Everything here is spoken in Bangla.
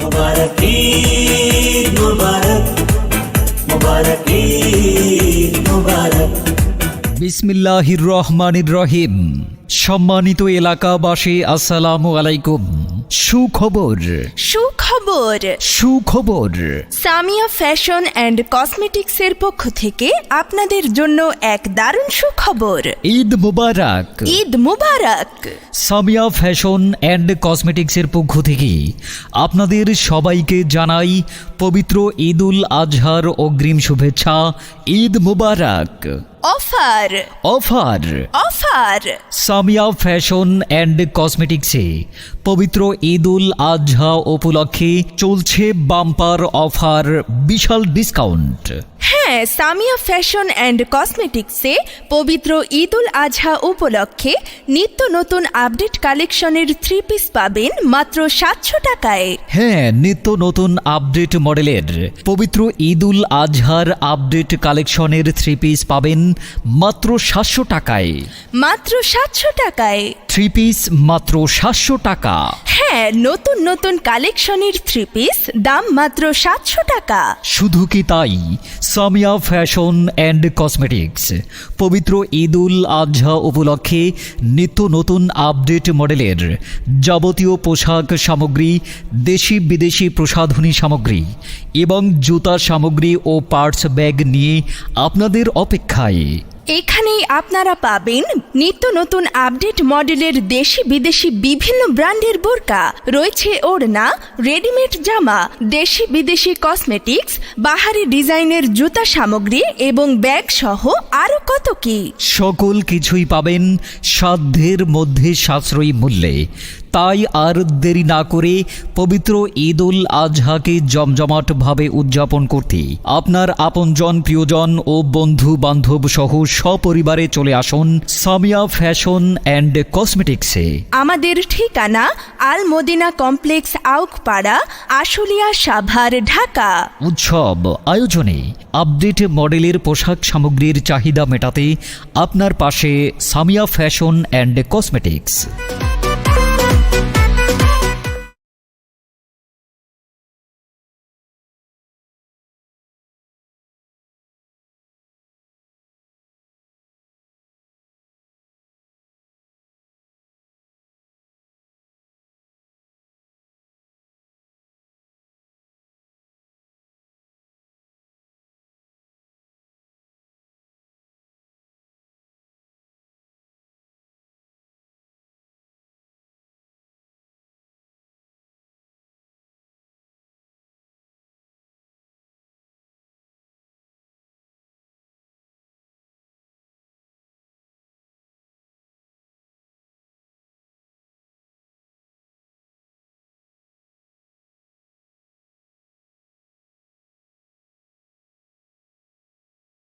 মুবারক ঈদ মুবারক, মুবারক ঈদ মুবারক। বিসমিল্লাহির রহমানির রহিম। সম্মানিত এলাকাবাসী, আসসালামু আলাইকুম। সুখবর, সুখবর। সুখবর। সামিয়া ফ্যাশন অ্যান্ড কসমেটিক্সের পক্ষ থেকে আপনাদের জন্য এক দারুণ সুখবর। ঈদ মুবারক। ঈদ মুবারক। সামিয়া ফ্যাশন অ্যান্ড কসমেটিক্সের পক্ষ থেকে আপনাদের সবাইকে জানাই পবিত্র ঈদুল আজহার অগ্রিম শুভেচ্ছা। ঈদ মুবারক। Offer, offer. Offer. Samia fashion and কসমেটিক্সে পবিত্র ঈদুল আজহা উপলক্ষে চলছে বাম্পার অফার, বিশাল ডিসকাউন্ট। হ্যাঁ, সামিয়া ফ্যাশন অ্যান্ড কসমেটিক্সে পবিত্র ঈদুল আজহা উপলক্ষে নিত্য নতুন আপডেট কালেকশনের 3 পিস পাবেন মাত্র 700 টাকায়। হ্যাঁ, নিত্য নতুন আপডেট মডেলের পবিত্র ঈদুল আজহার আপডেট কালেকশনের 3 পিস পাবেন মাত্র 700 টাকায়। মাত্র 700 টাকায় 3 পিস মাত্র 700 টাকা। হ্যাঁ, নতুন নতুন কালেকশনের 3 পিস দাম মাত্র 700 টাকা। শুধু কি তাই, সামিয়া ফ্যাশন অ্যান্ড কসমেটিক্স পবিত্র ঈদুল আজহা উপলক্ষে নিত্য নতুন আপডেট মডেলের যাবতীয় পোশাক সামগ্রী, দেশি বিদেশি প্রসাধনী সামগ্রী এবং জুতা সামগ্রী ও পার্টস ব্যাগ নিয়ে আপনাদের অপেক্ষায়। এখানেই আপনারা পাবেন নিত্য নতুন আপডেট মডেলের দেশি বিদেশি বিভিন্ন ব্র্যান্ডের বোরকা, রয়েছে ওড়না, রেডিমেড জামা, দেশি বিদেশি কসমেটিক্স, বাহারি ডিজাইনের জুতা সামগ্রী এবং ব্যাগ সহ আরও কত কি। সকল কিছুই পাবেন সাধ্যের মধ্যে সাশ্রয়ী মূল্যে। তাই আর দেরি না করে পবিত্র ঈদুল আজহাকে জমজমাটভাবে উদযাপন করতে আপনার আপনজন, প্রিয়জন ও বন্ধু বান্ধব সহ সপরিবারে চলে আসুন সামিয়া ফ্যাশন অ্যান্ড কসমেটিক্সে। আমাদের ঠিকানা আল মদিনা কমপ্লেক্স, আউকপাড়া, আশুলিয়া, সাভার, ঢাকা। উৎসব আয়োজনে আপডেট মডেলের পোশাক সামগ্রীর চাহিদা মেটাতে আপনার পাশে সামিয়া ফ্যাশন অ্যান্ড কসমেটিক্স।